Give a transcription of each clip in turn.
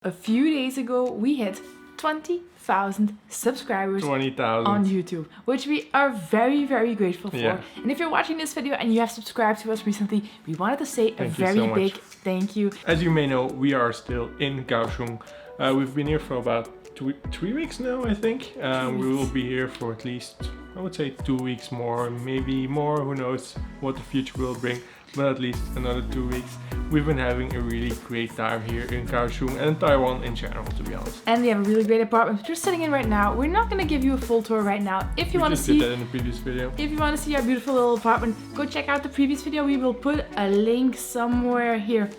A few days ago, we hit 20,000 subscribers 20,000 on YouTube, which we are very, very grateful for. Yeah. And if you're watching this video and you have subscribed to us recently, we wanted to say a Thank you very so much. big thank you. As you may know, we are still in Kaohsiung. We've been here for about 3 weeks now, I think. We will be here for at least, I would say, 2 weeks more, maybe more. Who knows what the future will bring, but at least another 2 weeks. We've been having a really great time here in Kaohsiung and Taiwan in general, to be honest. And we have a really great apartment which we're sitting in right now. We're not going to give you a full tour right now. If you want to see, did that in the previous video. If you want to see our beautiful little apartment, go check out the previous video. We will put a link somewhere here,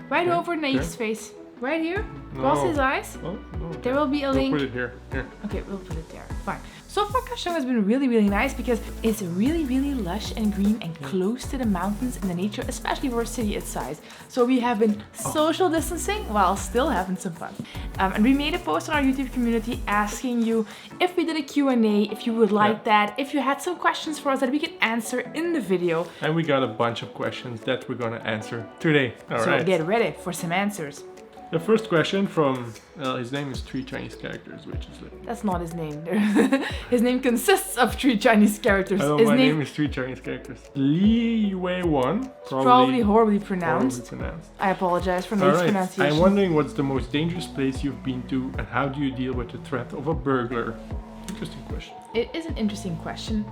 right over Naick's face. Right here, cross his eyes. Oh, no. There will be a link. We'll put it here. Okay, we'll put it there. Fine. So far, Kaohsiung has been really, really nice because it's really, really lush and green and close to the mountains and the nature, especially for a city its size. So we have been social distancing while still having some fun. And we made a post on our YouTube community asking you if we did a Q&A, if you would like that, if you had some questions for us that we could answer in the video. And we got a bunch of questions that we're gonna answer today. All right. So get ready for some answers. The first question from, his name is 3 Chinese characters, which is like... That's not his name. His name consists of 3 Chinese characters. Oh, his my name is 3 Chinese characters. Li Wei Wan. Probably horribly pronounced. I apologize for Naick's pronunciation. I'm wondering what's the most dangerous place you've been to and how do you deal with the threat of a burglar? Interesting question. It is an interesting question.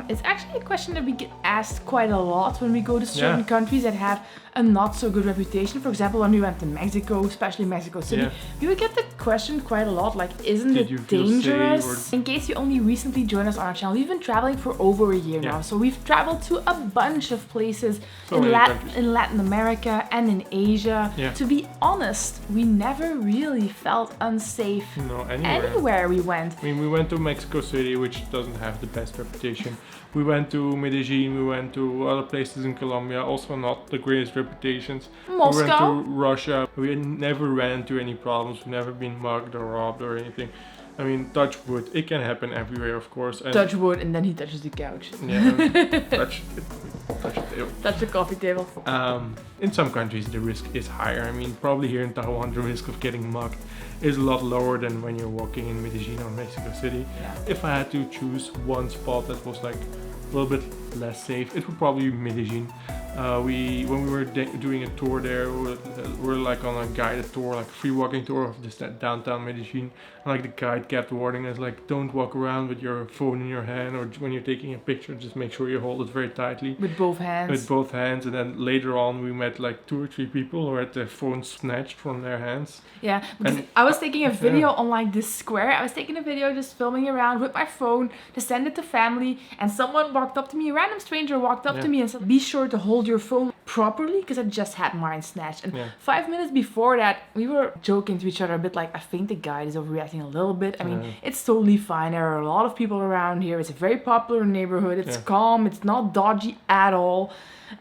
It's actually a question that we get asked quite a lot when we go to certain countries that have a not so good reputation. For example, when we went to Mexico, especially Mexico City, we would get the question quite a lot, like, isn't it dangerous? In case you only recently joined us on our channel, we've been traveling for over a year now. So we've traveled to a bunch of places in Latin America and in Asia. To be honest, we never really felt unsafe anywhere we went. I mean, we went to Mexico City, which doesn't have the best reputation. We went to Medellin, we went to other places in Colombia, also not the greatest reputations. Moscow. We went to Russia. We never ran into any problems. We've never been mugged or robbed or anything. I mean, touch wood. It can happen everywhere, of course. And touch wood, and then he touches the couch. Yeah, touch the table. Touch the coffee table. In some countries, the risk is higher. I mean, probably here in Taiwan, the risk of getting mugged is a lot lower than when you're walking in Medellin or Mexico City. If I had to choose one spot that was like a little bit less safe, it would probably be Medellin. When we were doing a tour there, we're like on a guided tour, like a free walking tour of this downtown Medellin. And like the guide kept warning us, like, don't walk around with your phone in your hand, or when you're taking a picture, just make sure you hold it very tightly. With both hands. With both hands. And then later on, we met like 2 or 3 people who had their phones snatched from their hands. Yeah, because I was taking a video on like this square. I was taking a video just filming around with my phone to send it to family, and someone walked up to me, a random stranger walked up to me and said, be sure to hold your phone properly, because I just had mine snatched. And 5 minutes before that, we were joking to each other a bit like, I think the guide is overreacting a little bit. I mean, it's totally fine. There are a lot of people around here. It's a very popular neighborhood. It's calm. It's not dodgy at all.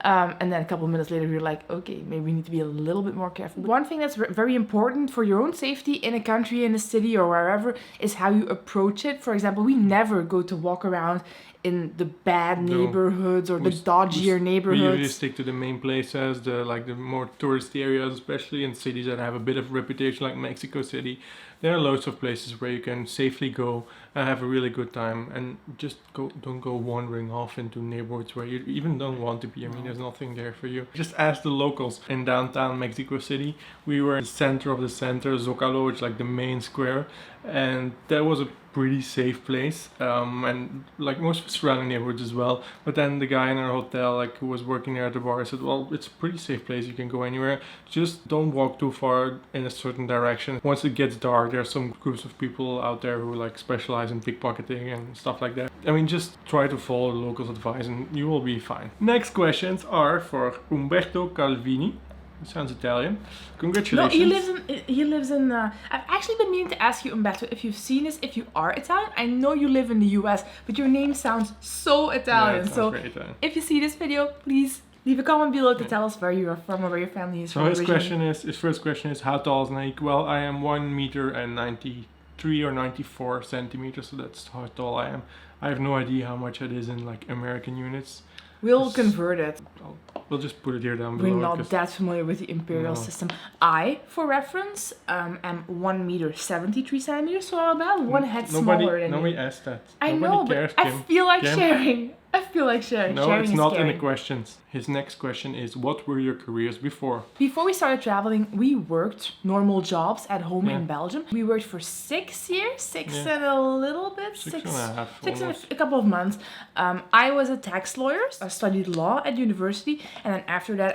And then a couple of minutes later, we were like, okay, maybe we need to be a little bit more careful. One thing that's very important for your own safety in a country, in a city, or wherever, is how you approach it. For example, we never go to walk around in the bad neighborhoods or the dodgier neighborhoods. We usually stick to the main places, the more touristy areas, especially in cities that have a bit of reputation, like Mexico City. There are loads of places where you can safely go and have a really good time, and just don't go wandering off into neighborhoods where you even don't want to be. I mean, there's nothing there for you. Just ask the locals in downtown Mexico City. We were in the center of the center, Zocalo, which is like the main square, and that was a pretty safe place, and like most of the surrounding neighborhoods as well. But then the guy in our hotel, like, who was working there at the bar, said, well, it's a pretty safe place, you can go anywhere, just don't walk too far in a certain direction. Once it gets dark, there are some groups of people out there who like specialize in pickpocketing and stuff like that. I mean, just try to follow the locals' advice and you will be fine. Next questions are for Umberto Calvini. Sounds Italian. Congratulations. No, he lives in I've actually been meaning to ask you, Umberto, if you've seen this, if you are Italian. I know you live in the US, but your name sounds so Italian. Yeah, very Italian. If you see this video, please leave a comment below to tell us where you are from or where your family is from. So his first question is, how tall is Naick? Well, I am 1 meter and 93 or 94 centimeters, so that's how tall I am. I have no idea how much it is in like American units. We'll convert it. We'll just put it here down We're below. not that familiar with the imperial system. I, for reference, am 1 meter 73 centimeters, so about one head smaller than Nobody you. asked that. I Nobody know, cares, but I Kim. feel like Kim. sharing. I feel like sharing. No, Sharing it's is not in caring. the questions. His next question is, what were your careers before? Before we started traveling, we worked normal jobs at home Yeah. in Belgium. We worked for 6 years, six Yeah. and a little bit, Six and a half, six and almost. a couple of months. I was a tax lawyer. I studied law at university, and then after that,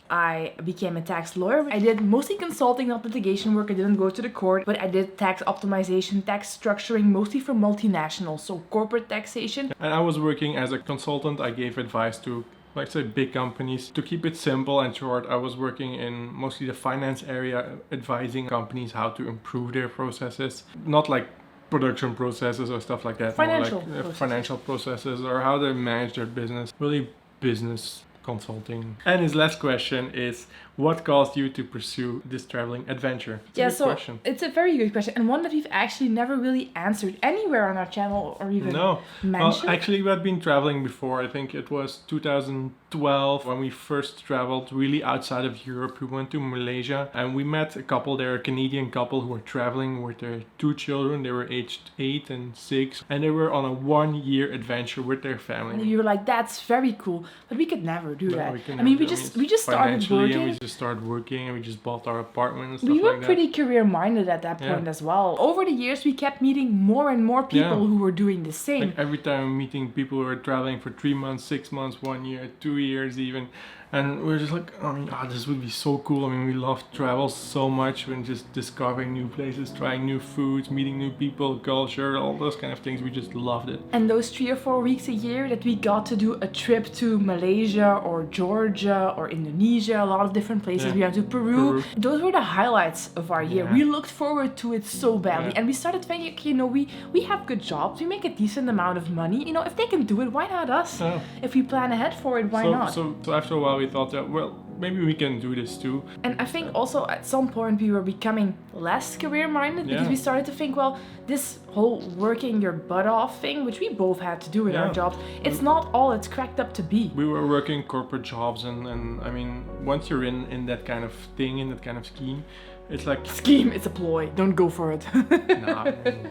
I became a tax lawyer. I did mostly consulting, not litigation work. I didn't go to the court, but I did tax optimization, tax structuring, mostly for multinationals, so corporate taxation. And I was working as a consultant. I gave advice to, like, say, big companies. To keep it simple and short, I was working in mostly the finance area, advising companies how to improve their processes. Not like production processes or stuff like that. Financial more like processes. financial processes or how they manage their business. Really business consulting. And his last question is, what caused you to pursue this traveling adventure? It's a Yeah, good so question. it's a very good question, and one that we've actually never really answered anywhere on our channel or even No. mentioned. Well, actually, we had been traveling before. I think it was 2012 when we first traveled really outside of Europe. We went to Malaysia and we met a couple there, a Canadian couple who were traveling with their 2 children. They were aged 8 and 6, and they were on a 1-year adventure with their And family. you were like, that's very cool, but we could never do No, that. we can I mean, never do it. we just started Financially, working. and we just started working and we just bought our apartment and stuff We were like that. pretty career-minded at that Yeah. point as well. Over the years, we kept meeting more and more people Yeah. who were doing the same. Like every time I'm meeting people who are traveling for 3 months, 6 months, 1 year, 2 years even. And we're just like, I mean, this would be so cool. I mean, we love travel so much when just discovering new places, trying new foods, meeting new people, culture, all those kind of things. We just loved it. And those 3 or 4 weeks a year that we got to do a trip to Malaysia or Georgia or Indonesia, a lot of different places. Yeah. We went to Peru. Those were the highlights of our year. Yeah. We looked forward to it so badly. Yeah. And we started thinking, okay, we have good jobs. We make a decent amount of money. If they can do it, why not us? Yeah. If we plan ahead for it, why not? So after a while we thought that, well, maybe we can do this too. And I think also at some point we were becoming less career-minded because Yeah. we started to think, well, this whole working your butt off thing, which we both had to do in our Yeah. jobs, it's not all it's cracked up to be. We were working corporate jobs and I mean, once you're in that kind of thing, in that kind of scheme, it's like, Scheme, it's a ploy. Don't go for it. nah, I mean,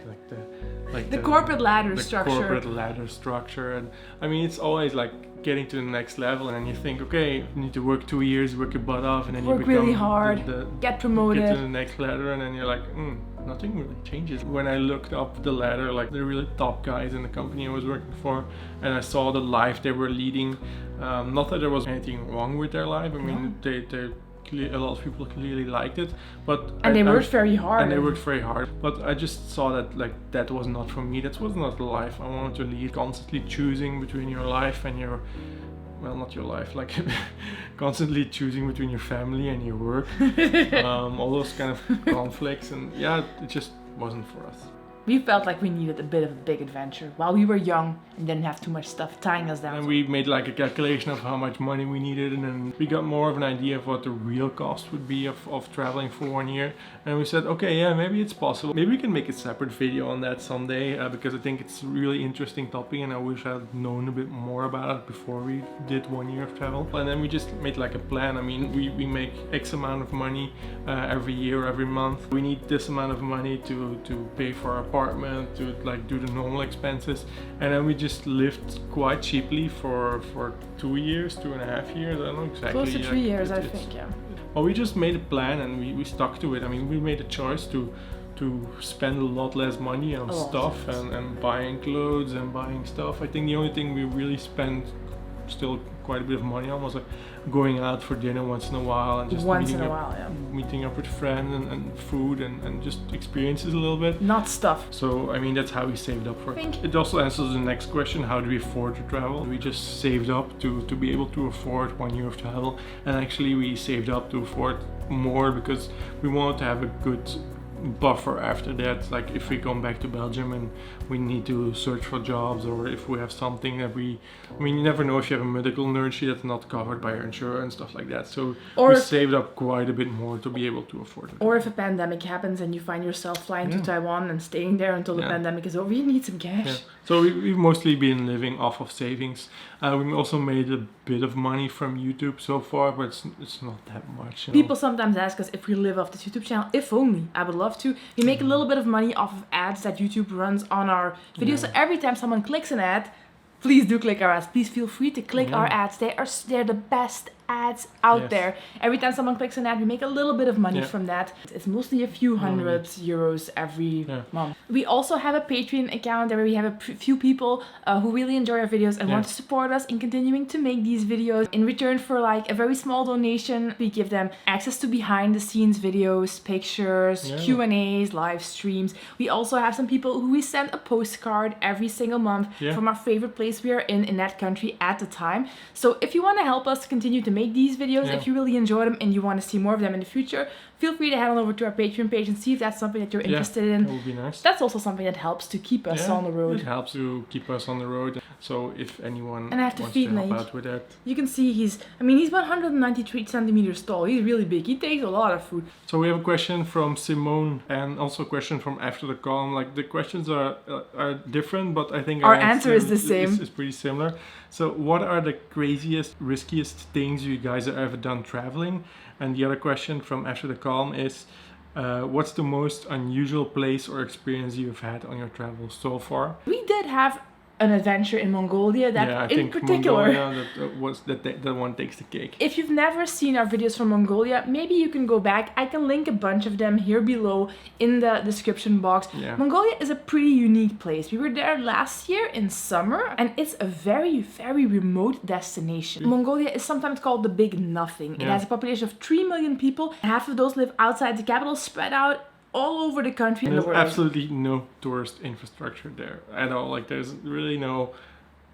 like The corporate ladder the structure. corporate ladder structure, and I mean, it's always like getting to the next level, and then you think, okay, you need to work 2 years, work your butt off, and then Work you become really hard, get promoted. get to the next ladder, and then you're like, nothing really changes. When I looked up the ladder, like the really top guys in the company I was working for, and I saw the life they were leading, not that there was anything wrong with their life. I mean, a lot of people clearly liked it, but They worked very hard. And they worked very hard. But I just saw that like that was not for me. That was not the life I wanted to lead. Constantly choosing between your life and your, well, not your life, like constantly choosing between your family and your work. All those kind of conflicts, and yeah, it just wasn't for us. We felt like we needed a bit of a big adventure while we were young and didn't have too much stuff tying us down. And we made like a calculation of how much money we needed, and then we got more of an idea of what the real cost would be of traveling for 1 year. And we said, okay, yeah, maybe it's possible. Maybe we can make a separate video on that someday, because I think it's a really interesting topic and I wish I'd known a bit more about it before we did 1 year of travel. And then we just made like a plan. I mean, we make X amount of money every year, every month. We need this amount of money to pay for our apartment, to like do the normal expenses, and then we just lived quite cheaply for 2 years, 2.5 years, I don't know exactly. Close to 3 like, years, I think, yeah. Well, we just made a plan and we stuck to it. I mean, we made a choice to spend a lot less money on stuff and buying clothes and buying stuff. I think the only thing we really spent still quite a bit of money on was like going out for dinner once in a while and just meeting up with friends and food and just experiences a little bit. Not stuff. So I mean, that's how we saved up for it. It also answers the next question: how do we afford to travel? We just saved up to be able to afford 1 year of travel, and actually we saved up to afford more because we wanted to have a good buffer after that. Like if we come back to Belgium and we need to search for jobs, or if we have something that you never know if you have a medical emergency that's not covered by your insurance, stuff like that. So we saved up quite a bit more to be able to afford it. Or if a pandemic happens and you find yourself flying to Taiwan and staying there until the pandemic is over, you need some cash. Yeah. So we've mostly been living off of savings. We also made a bit of money from YouTube so far, but it's not that much. People sometimes ask us if we live off this YouTube channel. If only. I would love to. We make a little bit of money off of ads that YouTube runs on our videos. So every time someone clicks an ad, please do click our ads. Please feel free to click our ads. They're the best ads out there. Every time someone clicks an ad, we make a little bit of money from that. It's mostly a few hundred euros every month. We also have a Patreon account where we have a few people who really enjoy our videos and want to support us in continuing to make these videos. In return for like a very small donation, we give them access to behind the scenes videos, pictures, Q&As, live streams. We also have some people who we send a postcard every single month from our favorite place we are in that country at the time. So if you want to help us continue to make these videos, if you really enjoy them and you want to see more of them in the future, feel free to head on over to our Patreon page and see if that's something that you're interested in. That would be nice. That's also something that helps to keep us on the road. It helps to keep us on the road. So if anyone and I have to wants feed to help Naick. out with that. You can see he's 193 centimeters tall. He's really big. He takes a lot of food. So we have a question from Simone and also a question from After the Calm. Like the questions are different, but I think our answer is the same. It's pretty similar. So what are the craziest, riskiest things you guys have ever done traveling? And the other question from After the Calm is, what's the most unusual place or experience you've had on your travels so far? We did have an adventure in Mongolia that I in think particular Mongolia, that one takes the cake. If you've never seen our videos from Mongolia, maybe you can go back. I can link a bunch of them here below in the description box. Mongolia is a pretty unique place. We were there last year in summer and it's a very, very remote destination. Mongolia is sometimes called the Big Nothing. It has a population of 3 million people. Half of those live outside the capital, spread out all over the country. And there's absolutely no tourist infrastructure there at all. Like there's really no...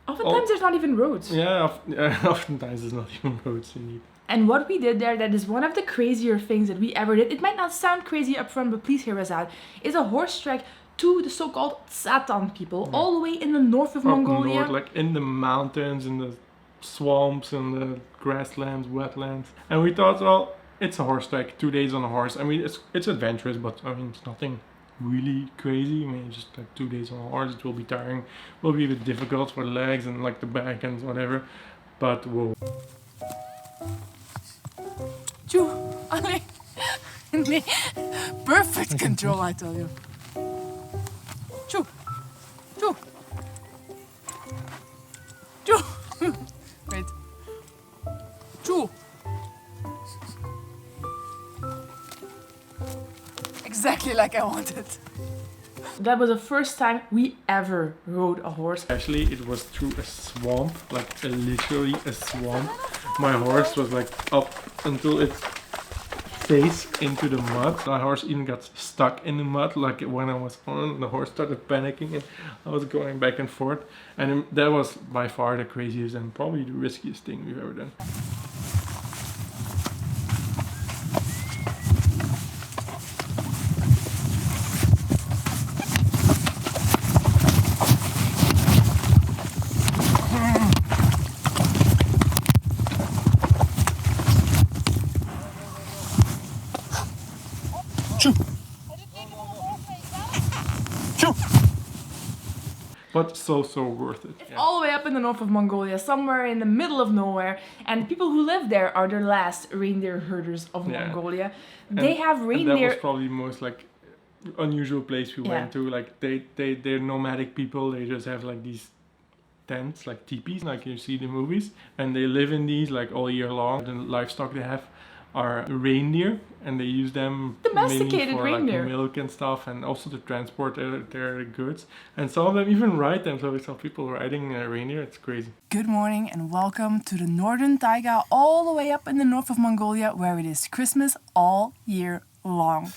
Oftentimes there's not even roads. Oftentimes there's not even roads indeed. And what we did there, that is one of the crazier things that we ever did. It might not sound crazy up front, but please hear us out. Is a horse trek to the so-called Satan people, all the way in the north of Mongolia. North, like in the mountains, in the swamps, and the grasslands, wetlands. And we thought, well, it's a horse trek, 2 days on a horse. I mean, it's adventurous, but I mean, it's nothing really crazy. I mean, just like 2 days on a horse, it will be tiring, will be a bit difficult for the legs and like the back and whatever. But whoa. Perfect control, I tell you. Choo. Choo. Choo. Wait. Choo. Exactly like I wanted. That was the first time we ever rode a horse. Actually, it was through a swamp, like literally a swamp. My horse was like up until its face into the mud. My horse even got stuck in the mud. Like when I was on, the horse started panicking and I was going back and forth. And that was by far the craziest and probably the riskiest thing we've ever done. But so worth it. It's all the way up in the north of Mongolia, somewhere in the middle of nowhere. And people who live there are the last reindeer herders of Mongolia. They have reindeer. And that was probably the most like unusual place we went to. Like they're nomadic people. They just have like these tents, like teepees, like you see in the movies, and they live in these like all year long. The livestock they have are reindeer, and they use them domesticated for reindeer, like milk and stuff, and also to transport their goods. And some of them even ride them. So we saw people riding reindeer. It's crazy. Good morning and welcome to the northern taiga, all the way up in the north of Mongolia, where it is Christmas all year long.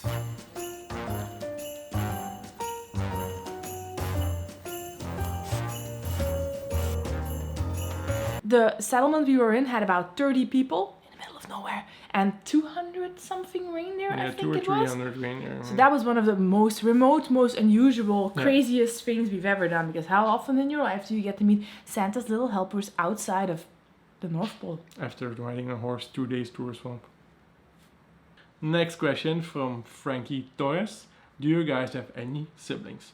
The settlement we were in had about 30 people in the middle of nowhere, and 200 something reindeer, I think it was. 300 reindeer. So that was one of the most remote, most unusual, craziest things we've ever done. Because how often in your life do you get to meet Santa's little helpers outside of the North Pole? After riding a horse 2 days through a swamp. Next question from Frankie Torres. Do you guys have any siblings?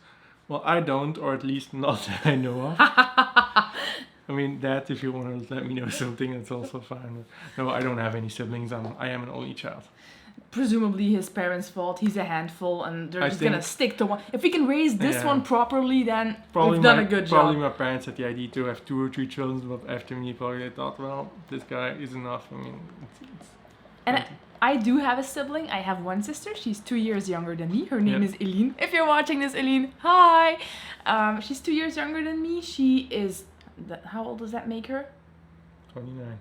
Well, I don't, or at least not that I know of. I mean, Dad, if you want to let me know something, that's also fine. No, I don't have any siblings. I am an only child. Presumably his parents' fault. He's a handful, and they're just gonna stick to one. If we can raise this one properly, then we've done a good job. Probably my parents had the idea to have 2 or 3 children, but after me, probably they thought, well, this guy is enough. I mean, and I do have a sibling. I have one sister. She's 2 years younger than me. Her name is Eline. If you're watching this, Eline, hi. She's 2 years younger than me. She is. How old does that make her? 29.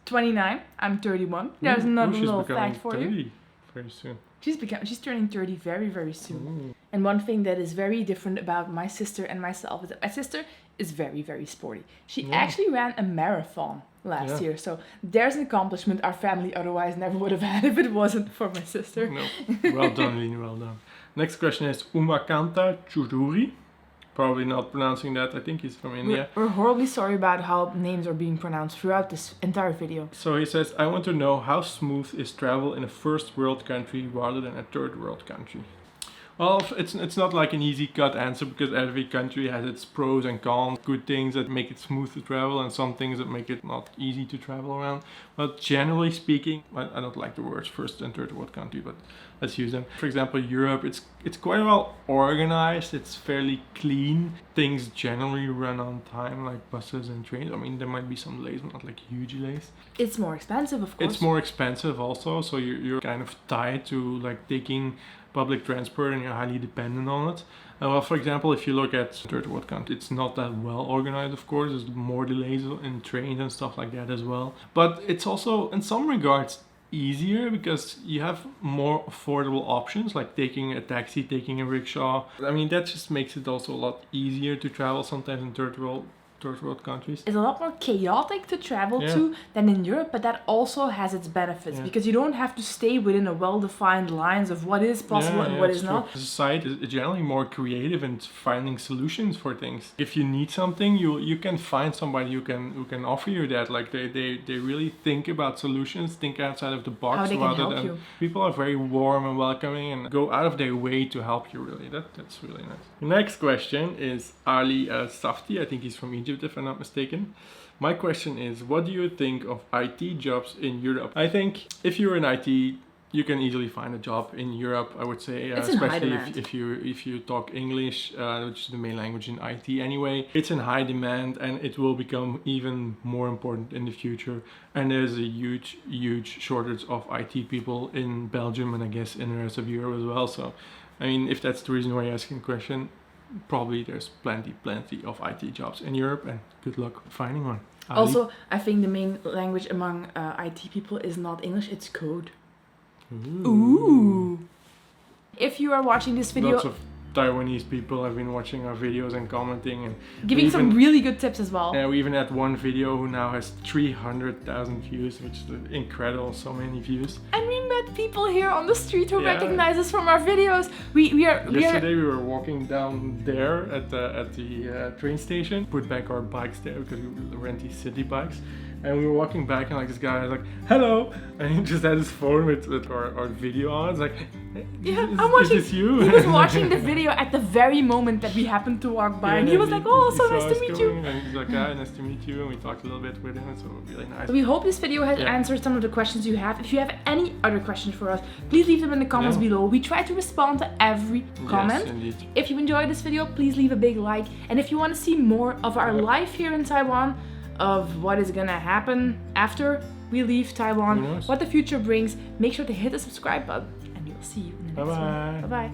29. I'm 31. There's another little fact for 30 you. Very soon. She's turning 30 very, very soon. Ooh. And one thing that is very different about my sister and myself is that my sister is very, very sporty. She actually ran a marathon last year. So there's an accomplishment our family otherwise never would have had if it wasn't for my sister. No. Well done, Lene. Well done. Next question is Umakanta Chururi. Probably not pronouncing that. I think he's from India. We're horribly sorry about how names are being pronounced throughout this entire video. So he says, I want to know how smooth is travel in a first world country rather than a third world country? Well, it's not like an easy cut answer because every country has its pros and cons, good things that make it smooth to travel and some things that make it not easy to travel around. But generally speaking, I don't like the words first and third world country, but let's use them. For example, Europe, it's quite well organized, it's fairly clean. Things generally run on time, like buses and trains. I mean, there might be some delays, but not like huge delays. It's more expensive, of course. It's more expensive also, so you're kind of tied to like taking public transport and you're highly dependent on it. Well, for example, if you look at third world country, it's not that well organized, of course. There's more delays in trains and stuff like that as well. But it's also, in some regards, easier because you have more affordable options like taking a taxi, taking a rickshaw. I mean, that just makes it also a lot easier to travel sometimes in third world countries. It's a lot more chaotic to travel to than in Europe, but that also has its benefits because you don't have to stay within a well-defined lines of what is possible and what is not. Society is generally more creative in finding solutions for things. If you need something, you can find somebody who can offer you that. Like they really think about solutions, think outside of the box. How they can help you. People are very warm and welcoming and go out of their way to help you. Really, that's really nice. The next question is Ali Safti. I think he's from Egypt, if I'm not mistaken. My question is, what do you think of IT jobs in Europe? I think if you're in IT, you can easily find a job in Europe, I would say, especially if you talk English, which is the main language in IT anyway. It's in high demand and it will become even more important in the future. And there's a huge shortage of IT people in Belgium and I guess in the rest of Europe as well. So, I mean, if that's the reason why you're asking the question, probably there's plenty of IT jobs in Europe and good luck finding one. Ali? Also, I think the main language among IT people is not English, it's code. Ooh. If you are watching this video... Lots of Taiwanese people have been watching our videos and commenting and giving some really good tips as well. Yeah, we even had one video who now has 300,000 views, which is incredible, so many views. And we met people here on the street who recognize us from our videos. Yesterday we were walking down there at the train station, put back our bikes there because we rent these city bikes. And we were walking back and like this guy was like, hello! And he just had his phone with our video on. It's like, is this you? He was watching the video at the very moment that we happened to walk by. And he was like, oh, so nice to meet you. And he's like, yeah, nice to meet you. And we talked a little bit with him. So really nice. So we hope this video has answered some of the questions you have. If you have any other questions for us, please leave them in the comments below. We try to respond to every comment. Yes, indeed. If you enjoyed this video, please leave a big like. And if you want to see more of our life here in Taiwan, of what is gonna happen after we leave Taiwan, what the future brings, make sure to hit the subscribe button and we'll see you in the next one. Bye bye.